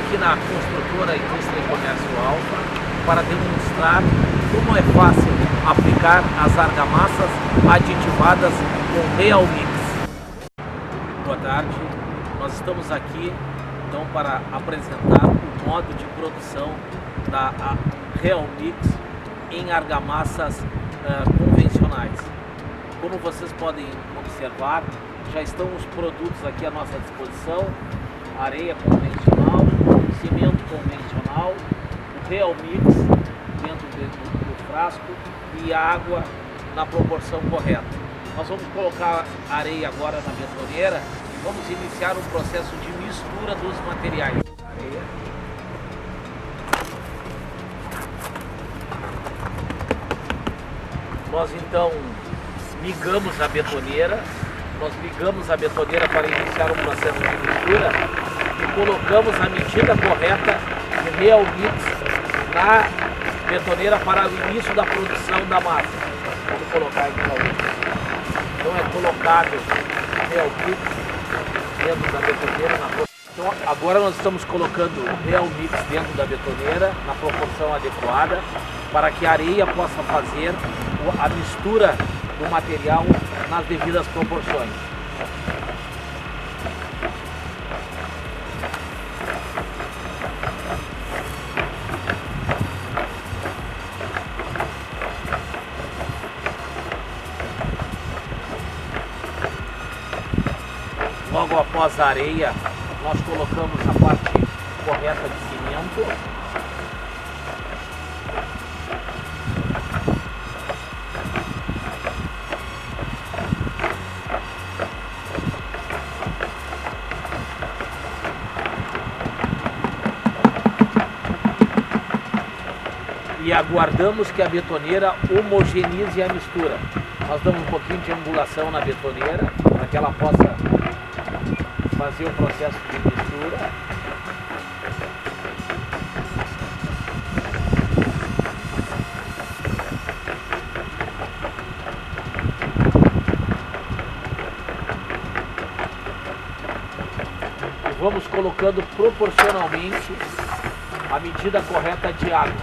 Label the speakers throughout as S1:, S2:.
S1: aqui na construtora Indústria e Comércio Alfa para demonstrar como é fácil aplicar as argamassas aditivadas com Real Mix. Boa tarde, nós estamos aqui então para apresentar o modo de produção da Real Mix em argamassas convencionais. Como vocês podem observar, já estão os produtos aqui à nossa disposição: areia convencional, cimento convencional, o Real Mix dentro do frasco e água na proporção correta. Nós vamos colocar areia agora na betoneira e vamos iniciar um processo de mistura dos materiais. Areia. Nós então ligamos a betoneira, para iniciar um processo de mistura e colocamos a medida correta de Real Mix na betoneira para o início da produção da massa. Vamos colocar então. Então é colocado Real Mix dentro da betoneira na proporção. Então agora nós estamos colocando o Real Mix dentro da betoneira na proporção adequada para que a areia possa fazer a mistura do material nas devidas proporções. Logo após a areia, nós colocamos a parte correta de cimento. E aguardamos que a betoneira homogeneize a mistura. Nós damos um pouquinho de angulação na betoneira para que ela possa fazer o processo de mistura. E vamos colocando proporcionalmente a medida correta de água.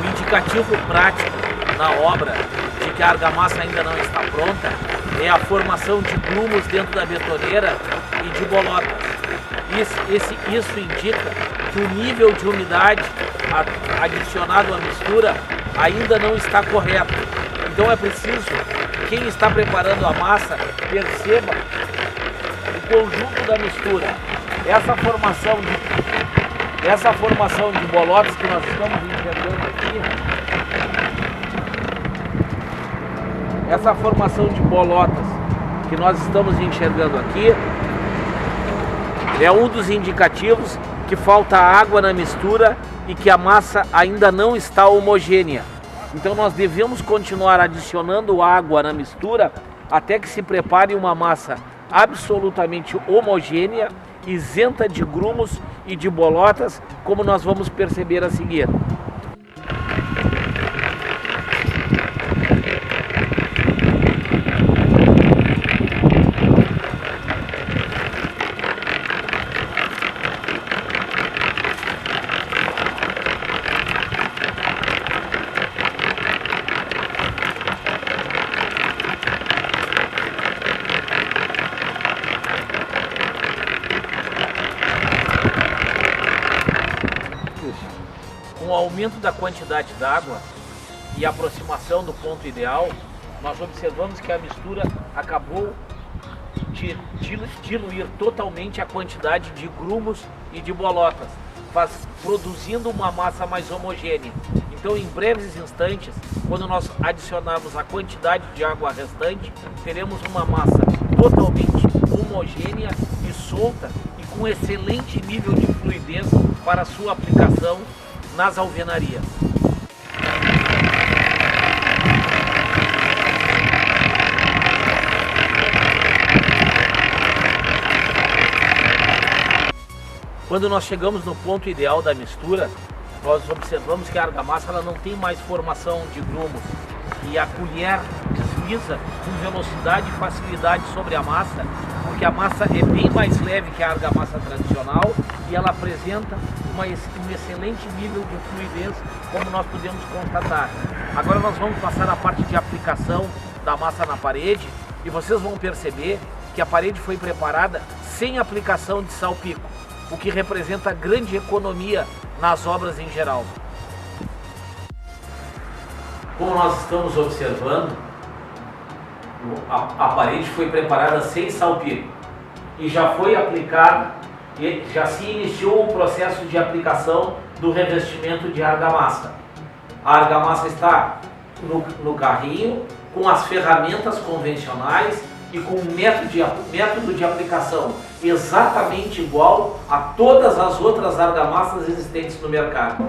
S1: O indicativo prático na obra de que a argamassa ainda não está pronta é a formação de grumos dentro da betoneira e de bolotas. Isso indica que o nível de umidade adicionado à mistura ainda não está correto. Então é preciso que quem está preparando a massa perceba o conjunto da mistura. Essa formação de bolotas que nós estamos enxergando aqui, é um dos indicativos que falta água na mistura e que a massa ainda não está homogênea. Então nós devemos continuar adicionando água na mistura até que se prepare uma massa absolutamente homogênea, isenta de grumos e de bolotas, como nós vamos perceber a seguir. o aumento da quantidade d'água e a aproximação do ponto ideal, nós observamos que a mistura acabou de diluir totalmente a quantidade de grumos e de bolotas, produzindo uma massa mais homogênea. Então, em breves instantes, quando nós adicionarmos a quantidade de água restante, teremos uma massa totalmente homogênea e solta e com excelente nível de fluidez para sua aplicação nas alvenarias. Quando nós chegamos no ponto ideal da mistura, nós observamos que a argamassa ela não tem mais formação de grumos e a colher desliza com velocidade e facilidade sobre a massa, porque a massa é bem mais leve que a argamassa tradicional e ela apresenta um excelente nível de fluidez, como nós podemos constatar. Agora nós vamos passar a parte de aplicação da massa na parede e vocês vão perceber que a parede foi preparada sem aplicação de salpico, o que representa grande economia nas obras em geral. Como nós estamos observando, a parede foi preparada sem salpico e já foi aplicada, e já se iniciou o processo de aplicação do revestimento de argamassa. A argamassa está no carrinho com as ferramentas convencionais e com um método de aplicação exatamente igual a todas as outras argamassas existentes no mercado.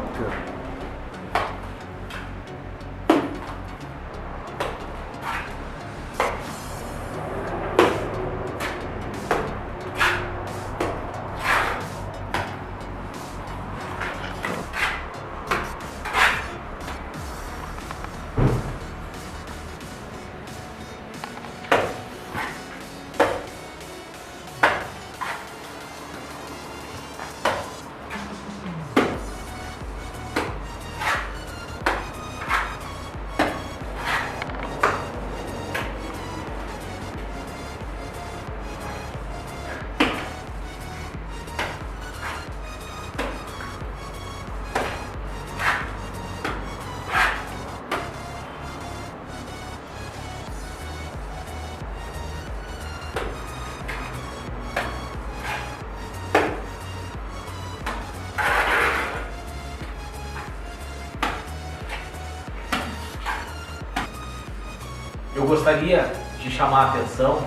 S1: Eu gostaria de chamar a atenção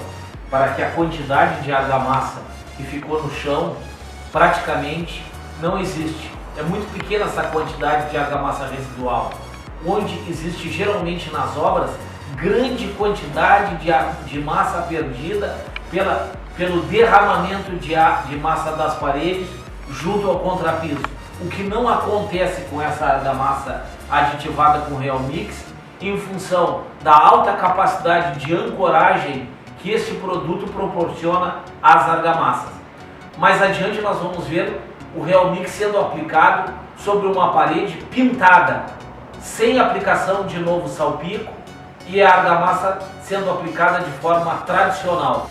S1: para que a quantidade de argamassa que ficou no chão praticamente não existe. É muito pequena essa quantidade de argamassa residual, onde existe geralmente nas obras grande quantidade de massa perdida pelo derramamento de massa das paredes junto ao contrapiso. O que não acontece com essa argamassa aditivada com Real Mix, em função da alta capacidade de ancoragem que este produto proporciona às argamassas. Mais adiante nós vamos ver o Real Mix sendo aplicado sobre uma parede pintada, sem aplicação de novo salpico, e a argamassa sendo aplicada de forma tradicional.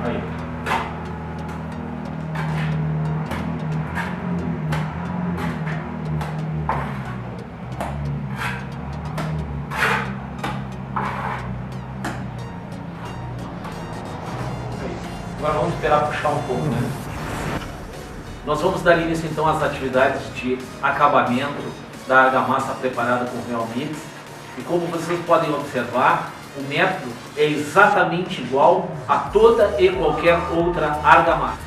S1: Aí. Agora vamos esperar puxar um pouco, né? Nós vamos dar início então às atividades de acabamento da argamassa preparada com Real Mix. E como vocês podem observar, o método é exatamente igual a toda e qualquer outra argamassa.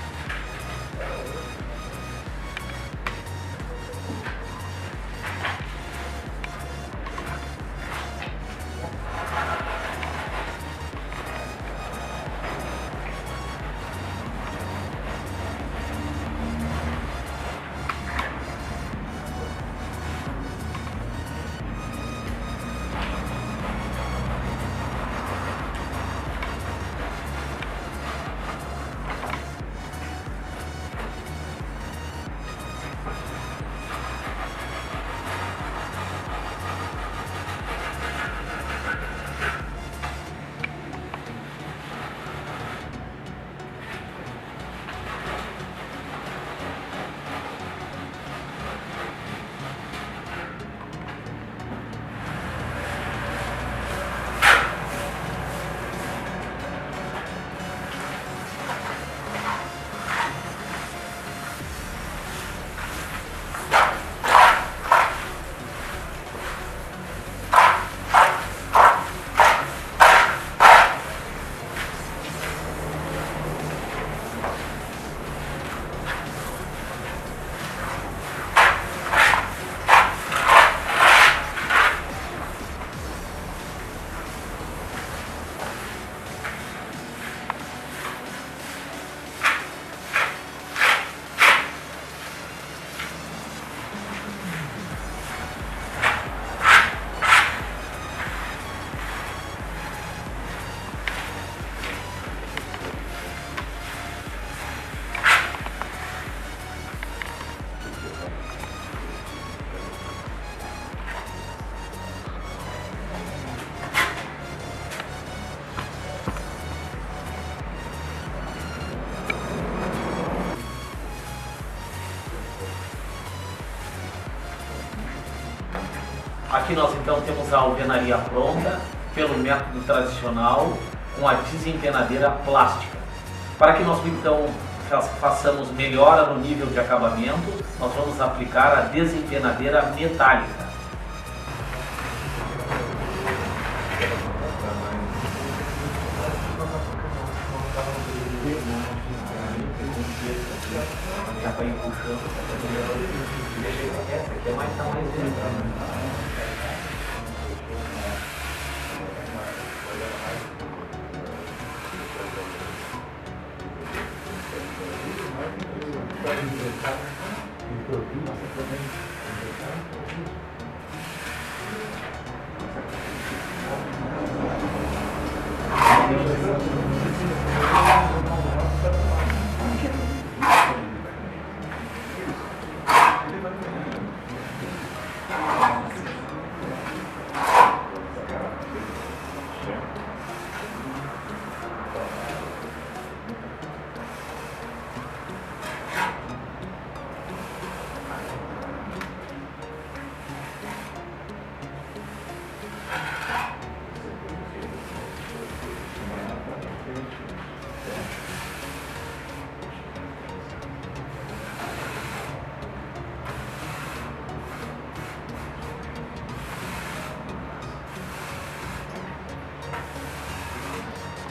S1: Aqui nós então temos a alvenaria pronta pelo método tradicional com a desempenadeira plástica. Para que nós então façamos melhora no nível de acabamento, nós vamos aplicar a desempenadeira metálica. Já vai puxando, essa aqui é mais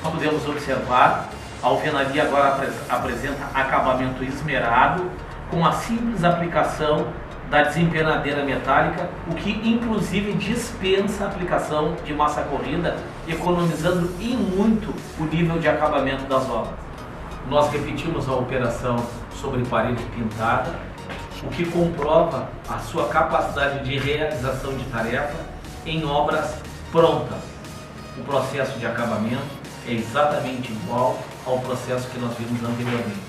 S1: Como podemos observar, a alvenaria agora apresenta acabamento esmerado com a simples aplicação da desempenadeira metálica, o que inclusive dispensa a aplicação de massa corrida, economizando em muito o nível de acabamento das obras. Nós repetimos a operação sobre parede pintada, o que comprova a sua capacidade de realização de tarefa em obras prontas. O processo de acabamento é exatamente igual ao processo que nós vimos anteriormente.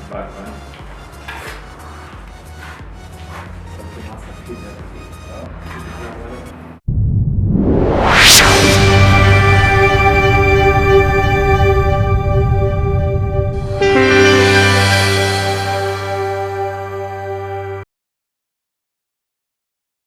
S2: Vai.